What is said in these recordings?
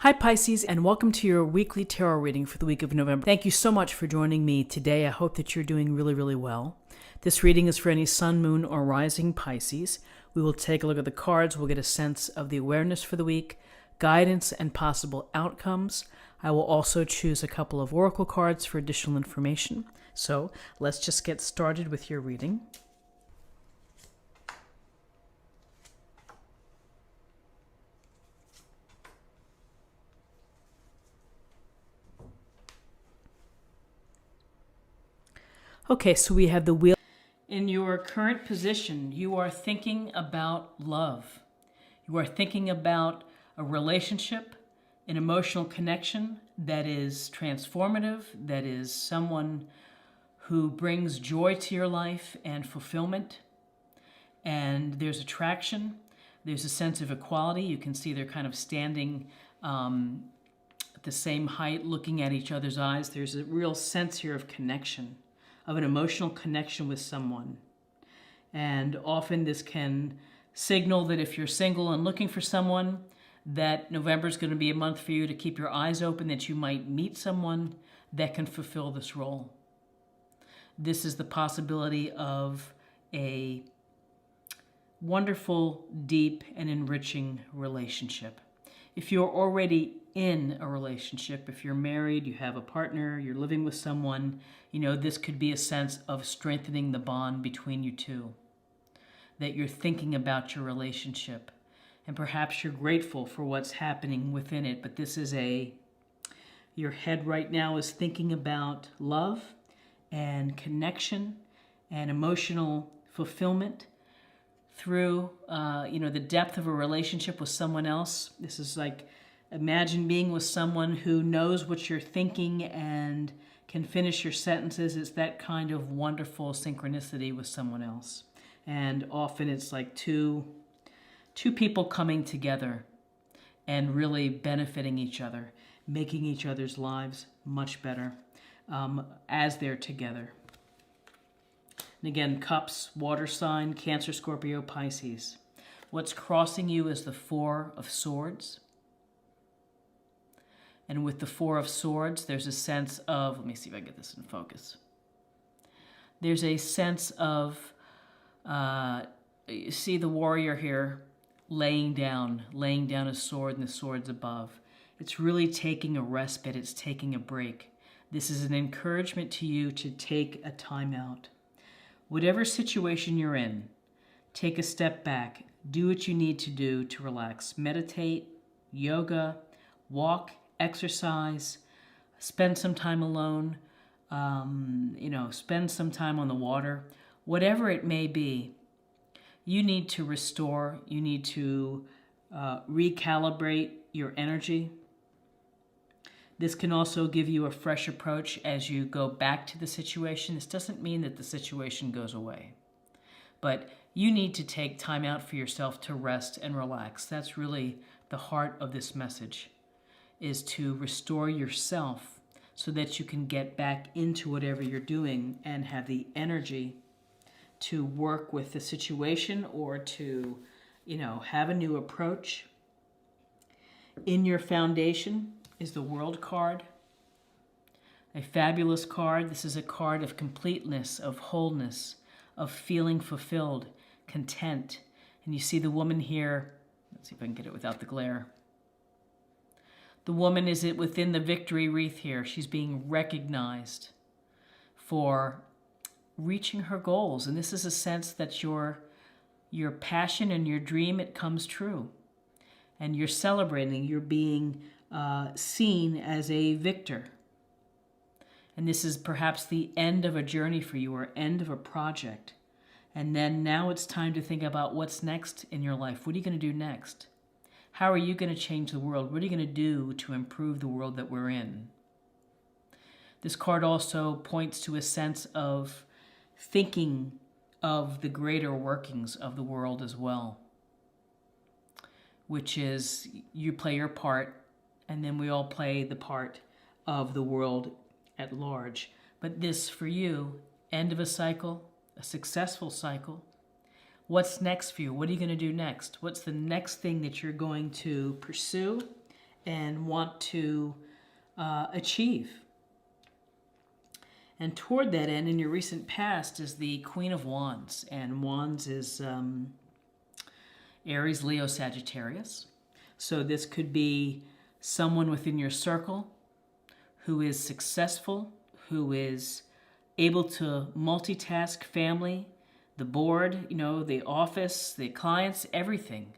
Hi Pisces, and welcome to your weekly tarot reading for the week of November. Thank you so much for joining me today. I hope that you're doing really well. This reading is for any sun, moon, or rising Pisces. We will take a look at the cards. We'll get a sense of the awareness for the week, guidance, and possible outcomes. I will also choose a couple of oracle cards for additional information. So let's just get started with your reading. Okay, so we have the wheel. In your current position, you are thinking about love. You are thinking about a relationship, an emotional connection that is transformative, that is someone who brings joy to your life and fulfillment. And there's attraction. There's a sense of equality. You can see they're kind of standing at the same height, looking at each other's eyes. There's a real sense here of connection, of an emotional connection with someone. And often this can signal that if you're single and looking for someone, that November is going to be a month for you to keep your eyes open, that you might meet someone that can fulfill this role. This is the possibility of a wonderful, deep, and enriching relationship. If you're already in a relationship, if you're married, you have a partner, you're living with someone, this could be a sense of strengthening the bond between you two, that you're thinking about your relationship, and perhaps you're grateful for what's happening within it. But this is your head right now is thinking about love and connection and emotional fulfillment through, the depth of a relationship with someone else. This is like, imagine being with someone who knows what you're thinking and can finish your sentences. It's that kind of wonderful synchronicity with someone else. And often it's like two people coming together and really benefiting each other, making each other's lives much better as they're together. And again, cups, water sign, Cancer, Scorpio, Pisces. What's crossing you is the Four of Swords. And with the Four of Swords, there's a sense of, let me see if I can get this in focus. There's a sense of, you see the warrior here laying down a sword, and the sword's above. It's really taking a respite. It's taking a break. This is an encouragement to you to take a time out. Whatever situation you're in, take a step back. Do what you need to do to relax. Meditate, yoga, walk, exercise, spend some time alone, spend some time on the water. Whatever it may be, you need to restore, you need to recalibrate your energy. This can also give you a fresh approach as you go back to the situation. This doesn't mean that the situation goes away, but you need to take time out for yourself to rest and relax. That's really the heart of this message, is to restore yourself so that you can get back into whatever you're doing and have the energy to work with the situation or to, have a new approach. In your foundation is the World card, a fabulous card. This is a card of completeness, of wholeness, of feeling fulfilled, content. And you see the woman here. Let's see if I can get it without the glare. The woman is within the victory wreath here. She's being recognized for reaching her goals. And this is a sense that your passion and your dream, it comes true. And you're celebrating. You're being seen as a victor. And this is perhaps the end of a journey for you, or end of a project. And then now it's time to think about what's next in your life. What are you going to do next? How are you going to change the world? What are you going to do to improve the world that we're in? This card also points to a sense of thinking of the greater workings of the world as well, which is you play your part, and then we all play the part of the world at large. But this, for you, end of a cycle, a successful cycle. What's next for you? What are you going to do next? What's the next thing that you're going to pursue and want to achieve. And toward that end, in your recent past, is the Queen of Wands. And Wands is Aries, Leo, Sagittarius. So this could be someone within your circle who is successful, who is able to multitask family, the board, the office, the clients, everything,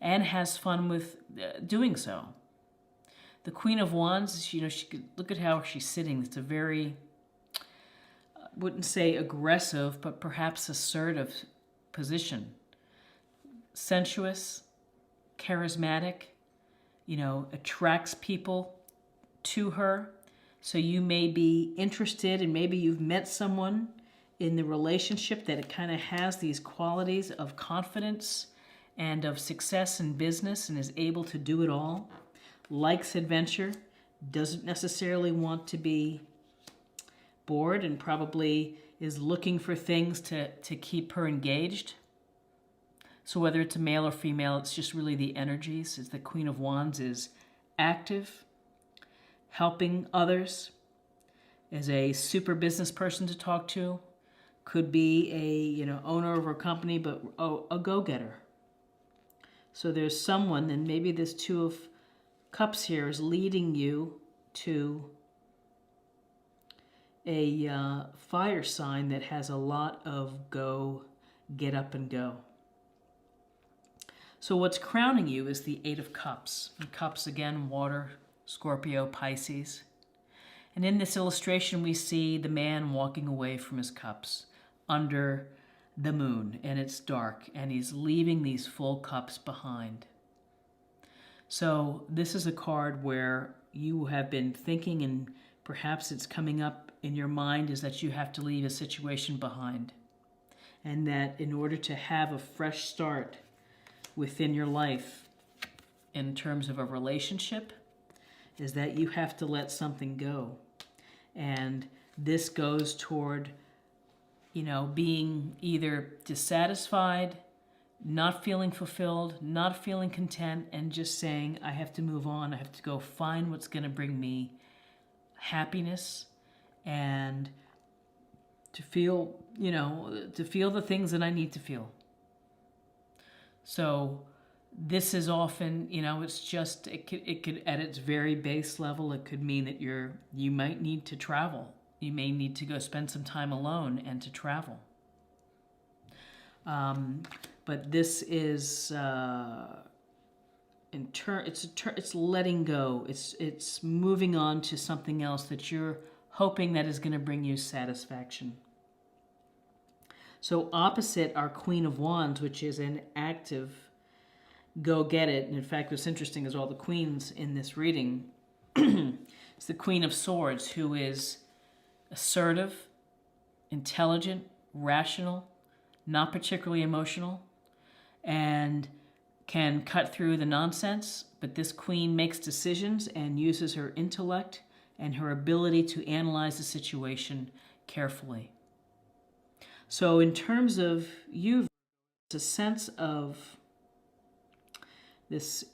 and has fun with doing so. The Queen of Wands, she could look at how she's sitting. It's a very, wouldn't say aggressive, but perhaps assertive position. Sensuous, charismatic, attracts people to her. So you may be interested, and maybe you've met someone in the relationship that it kind of has these qualities of confidence and of success in business and is able to do it all, likes adventure, doesn't necessarily want to be bored, and probably is looking for things to keep her engaged. So whether it's a male or female, it's just really the energies. As the Queen of Wands is active, helping others, as a super business person to talk to, could be a owner of a company, but a go-getter. So there's someone, and maybe this Two of Cups here is leading you to a fire sign that has a lot of get up and go. So what's crowning you is the Eight of Cups. And Cups, again, water, Scorpio, Pisces. And in this illustration, we see the man walking away from his cups under the moon, and it's dark, and he's leaving these full cups behind. So this is a card where you have been thinking, and perhaps it's coming up in your mind, is that you have to leave a situation behind. And that in order to have a fresh start within your life in terms of a relationship, is that you have to let something go. And this goes toward, being either dissatisfied, not feeling fulfilled, not feeling content, and just saying, I have to move on. I have to go find what's going to bring me happiness and to feel, to feel the things that I need to feel. So this is often, it's just, it could at its very base level, it could mean that you might need to travel. You may need to go spend some time alone and to travel. But this is, it's letting go. It's moving on to something else that you're hoping that is going to bring you satisfaction. So opposite our Queen of Wands, which is an active go get it. And in fact, what's interesting is all the queens in this reading. It's the Queen of Swords, who is assertive, intelligent, rational, not particularly emotional, and can cut through the nonsense. But this queen makes decisions and uses her intellect and her ability to analyze the situation carefully. So in terms of you, it's a sense of this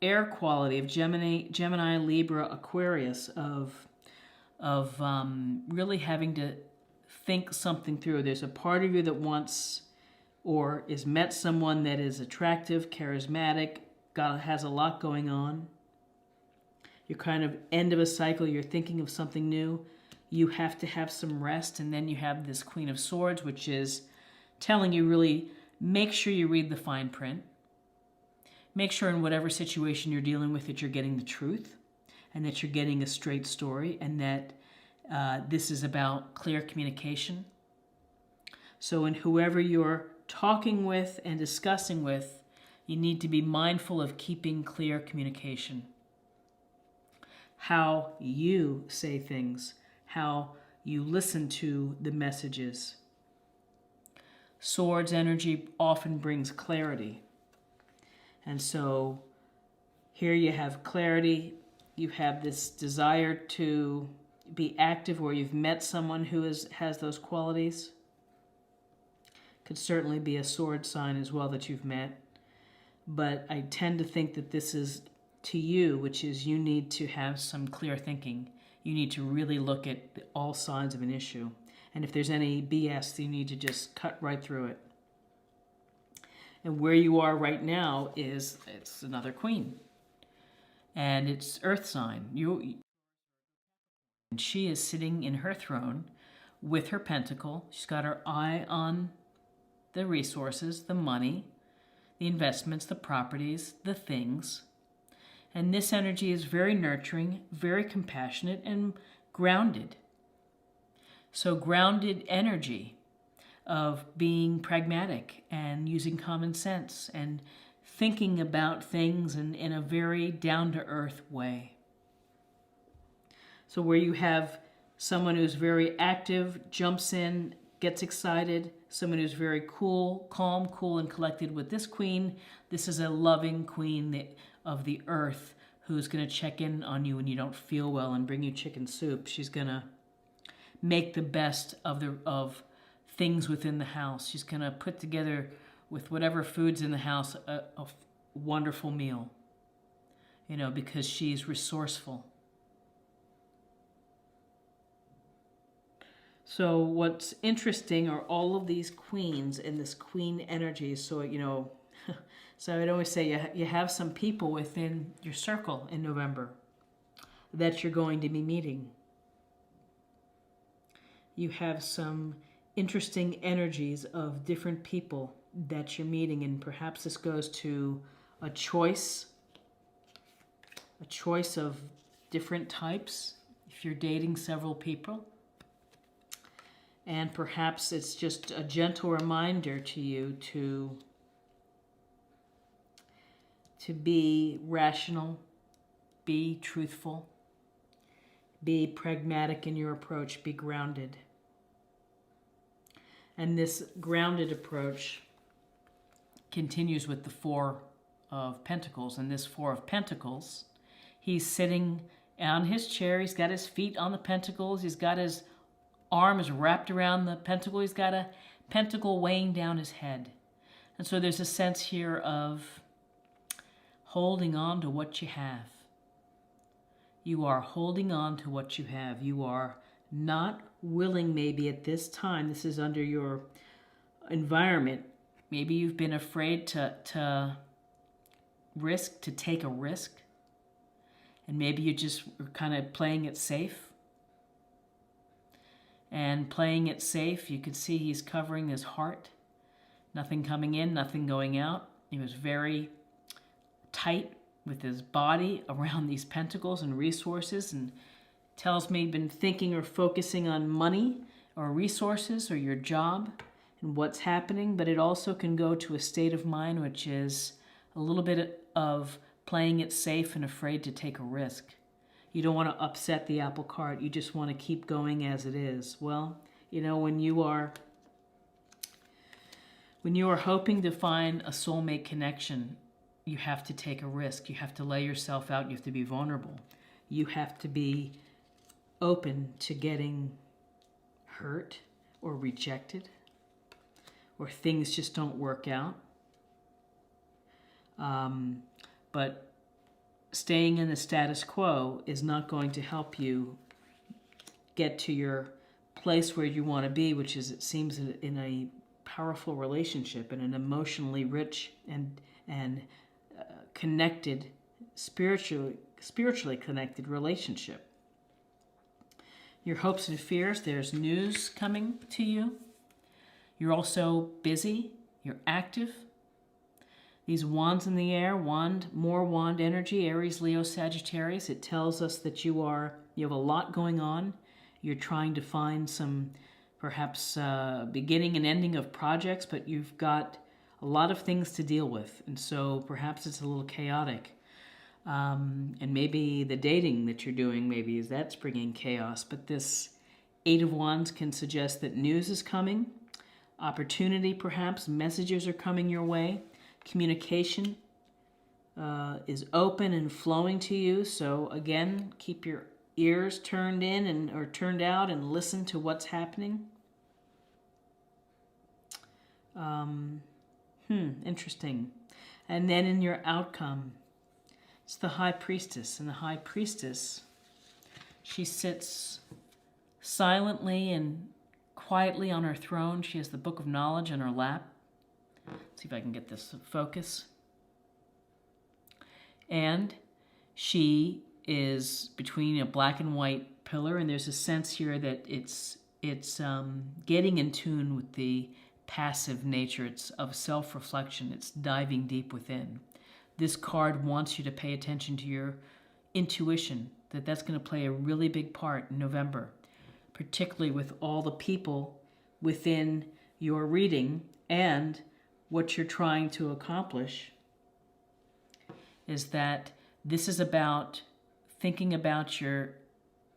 air quality of Gemini, Libra, Aquarius, of really having to think something through. There's a part of you that wants or is met someone that is attractive, charismatic, has a lot going on. You're kind of end of a cycle. You're thinking of something new. You have to have some rest. And then you have this Queen of Swords, which is telling you really make sure you read the fine print. Make sure in whatever situation you're dealing with that you're getting the truth and that you're getting a straight story, and that this is about clear communication. So in whoever you're talking with and discussing with, you need to be mindful of keeping clear communication. How you say things, how you listen to the messages. Swords energy often brings clarity. And so here you have clarity. You have this desire to be active, or you've met someone who has those qualities. Could certainly be a sword sign as well that you've met. But I tend to think that this is to you, which is you need to have some clear thinking. You need to really look at all sides of an issue. And if there's any BS, you need to just cut right through it. And where you are right now is, it's another queen. And it's earth sign. And she is sitting in her throne with her pentacle. She's got her eye on the resources, the money, the investments, the properties, the things. And this energy is very nurturing, very compassionate, and grounded. So grounded energy of being pragmatic and using common sense and thinking about things in a very down-to-earth way. So where you have someone who's very active, jumps in, gets excited, someone who's very cool, calm, cool, and collected with this queen, this is a loving queen of the earth who's going to check in on you when you don't feel well and bring you chicken soup. She's going to make the best of things within the house. She's going to put together, with whatever food's in the house, a wonderful meal, because she's resourceful. So what's interesting are all of these queens and this queen energy. So, so I'd always say you have some people within your circle in November that you're going to be meeting. You have some interesting energies of different people that you're meeting, and perhaps this goes to a choice of different types if you're dating several people. And perhaps it's just a gentle reminder to you to be rational, be truthful, be pragmatic in your approach, be grounded. And this grounded approach continues with the Four of Pentacles. And this Four of Pentacles, he's sitting on his chair, he's got his feet on the pentacles, he's got his arms wrapped around the pentacle, he's got a pentacle weighing down his head. And so there's a sense here of holding on to what you have. You are holding on to what you have. You are not willing, maybe at this time, this is under your environment, maybe you've been afraid to take a risk, and maybe you just are kind of playing it safe. And playing it safe, you could see he's covering his heart. Nothing coming in, nothing going out. He was very tight with his body around these pentacles and resources, and tells me you've been thinking or focusing on money or resources or your job and what's happening, but it also can go to a state of mind which is a little bit of playing it safe and afraid to take a risk. You don't want to upset the apple cart. You just want to keep going as it is. Well, when you are hoping to find a soulmate connection, you have to take a risk. You have to lay yourself out. You have to be vulnerable. You have to be open to getting hurt or rejected, or things just don't work out. But staying in the status quo is not going to help you get to your place where you want to be, which is, it seems, in a powerful relationship, and an emotionally rich and connected, spiritually connected relationship. Your hopes and fears, there's news coming to you. You're also busy, you're active. These wands in the air, more wand energy, Aries, Leo, Sagittarius. It tells us that you have a lot going on. You're trying to find some, perhaps, beginning and ending of projects, but you've got a lot of things to deal with. And so perhaps it's a little chaotic. And maybe the dating that you're doing, maybe that's bringing chaos. But this Eight of Wands can suggest that news is coming. Opportunity, perhaps. Messages are coming your way. Communication is open and flowing to you. So again, keep your ears turned in or turned out and listen to what's happening. Interesting. And then in your outcome, It's the High Priestess, and the High Priestess, she sits silently and quietly on her throne. She has the Book of Knowledge in her lap. Let's see if I can get this to focus. And she is between a black and white pillar, and there's a sense here that it's getting in tune with the passive nature. It's of self-reflection. It's diving deep within. This card wants you to pay attention to your intuition, that's going to play a really big part in November, particularly with all the people within your reading, and what you're trying to accomplish is that this is about thinking about your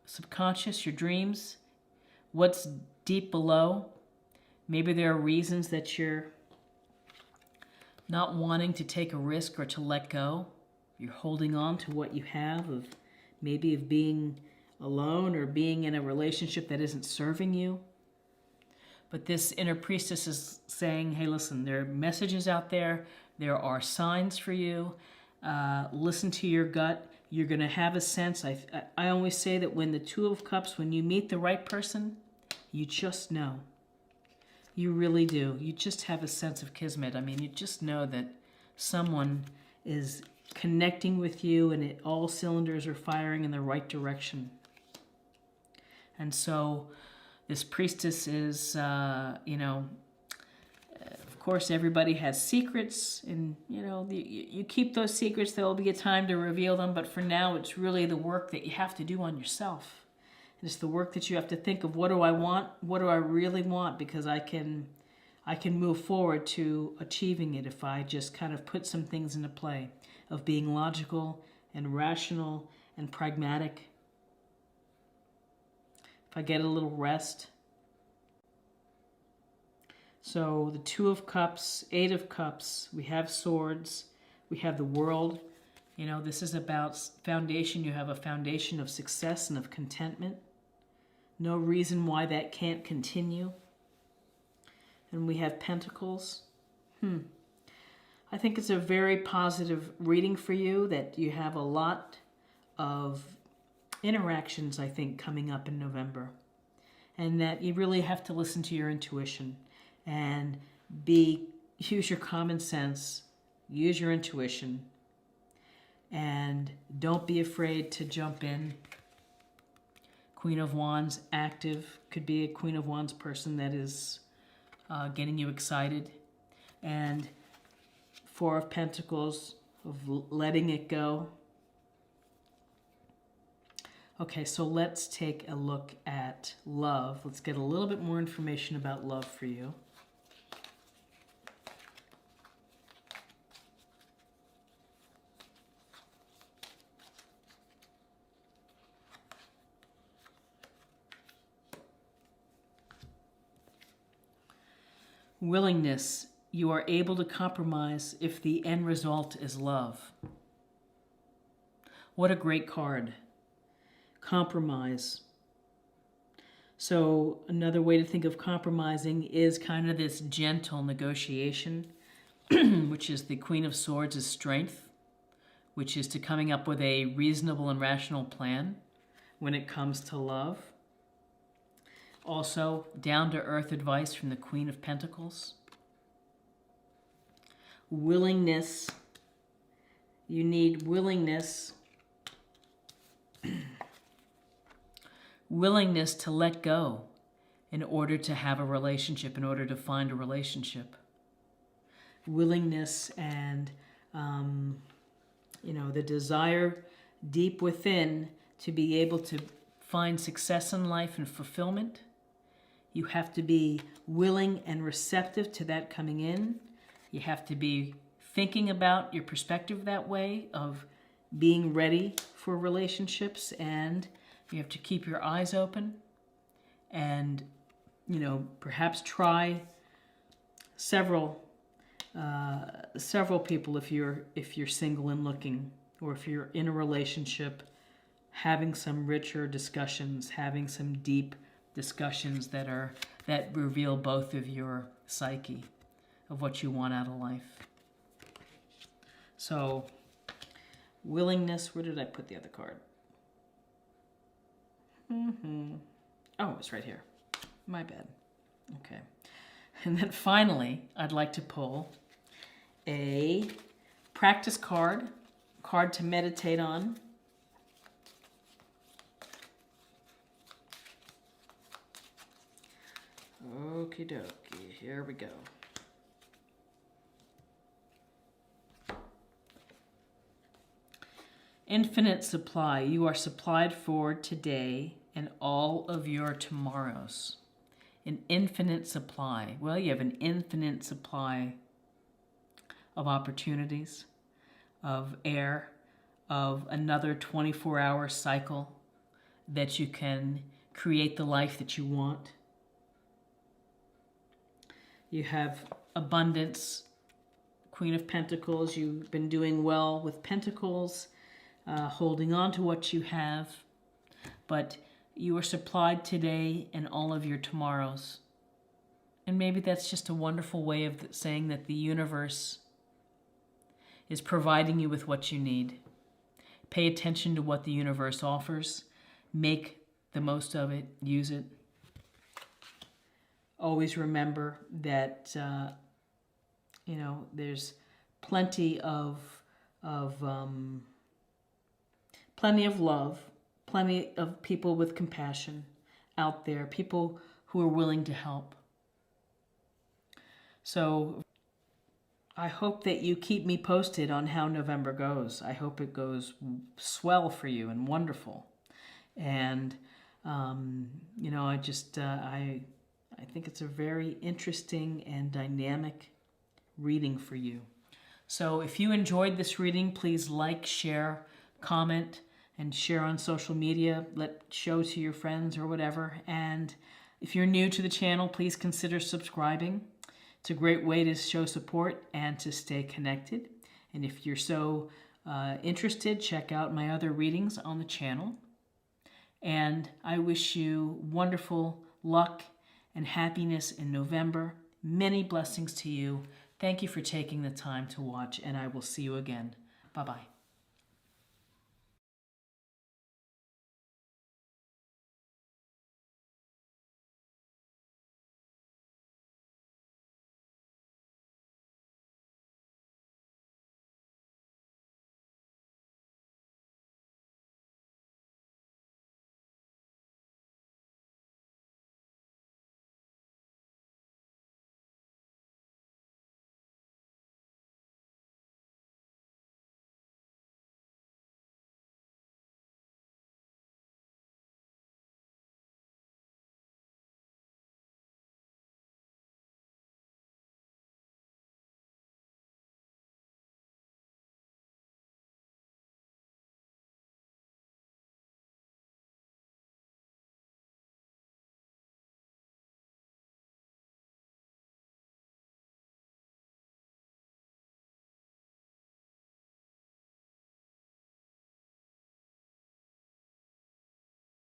subconscious, your dreams, what's deep below. Maybe there are reasons that you're not wanting to take a risk or to let go. You're holding on to what you have, of maybe of being alone or being in a relationship that isn't serving you. But this inner priestess is saying, hey, listen, there are messages out there. There are signs for you. Listen to your gut. You're going to have a sense. I always say that when the Two of Cups, when you meet the right person, you just know. You really do. You just have a sense of kismet. I mean, you just know that someone is connecting with you and all cylinders are firing in the right direction. And so this priestess is, of course, everybody has secrets, and, you keep those secrets. There will be a time to reveal them, but for now, it's really the work that you have to do on yourself. It's the work that you have to think of, what do I want? What do I really want? Because I can move forward to achieving it if I just kind of put some things into play of being logical and rational and pragmatic. If I get a little rest. So the Two of Cups, Eight of Cups, we have Swords, we have the World. This is about foundation. You have a foundation of success and of contentment. No reason why that can't continue. And we have Pentacles. I think it's a very positive reading for you, that you have a lot of interactions, I think, coming up in November. And that you really have to listen to your intuition and use your common sense, use your intuition, and don't be afraid to jump in. Queen of Wands, active, could be a Queen of Wands person that is getting you excited. And Four of Pentacles, of letting it go. Okay, so let's take a look at love. Let's get a little bit more information about love for you. Willingness. You are able to compromise if the end result is love. What a great card. Compromise. So another way to think of compromising is kind of this gentle negotiation, which is the Queen of Swords is strength, which is to coming up with a reasonable and rational plan when it comes to love. Also, down-to-earth advice from the Queen of Pentacles. Willingness. You need willingness. Willingness to let go in order to have a relationship, in order to find a relationship. Willingness and, the desire deep within to be able to find success in life and fulfillment. You have to be willing and receptive to that coming in. You have to be thinking about your perspective that way, of being ready for relationships, and you have to keep your eyes open and, perhaps try several people if you're single and looking, or if you're in a relationship, having some richer discussions, having some deep discussions that reveal both of your psyche, of what you want out of life. So willingness. Where did I put the other card? Oh, it's right here. My bad. Okay. And then finally, I'd like to pull a practice card to meditate on. Okie dokie, here we go. Infinite supply. You are supplied for today and all of your tomorrows. An infinite supply. Well, you have an infinite supply of opportunities, of air, of another 24-hour cycle that you can create the life that you want. You have abundance, Queen of Pentacles. You've been doing well with Pentacles, holding on to what you have, but you are supplied today and all of your tomorrows. And maybe that's just a wonderful way of saying that the universe is providing you with what you need. Pay attention to what the universe offers. Make the most of it. Use it. Always remember that, there's plenty of love, plenty of people with compassion out there, people who are willing to help. So I hope that you keep me posted on how November goes. I hope it goes swell for you and wonderful. And, I think it's a very interesting and dynamic reading for you. So if you enjoyed this reading, please like, share, comment, and share on social media. Show to your friends or whatever. And if you're new to the channel, please consider subscribing. It's a great way to show support and to stay connected. And if you're so interested, check out my other readings on the channel. And I wish you wonderful luck and happiness in November. Many blessings to you. Thank you for taking the time to watch, and I will see you again. Bye-bye.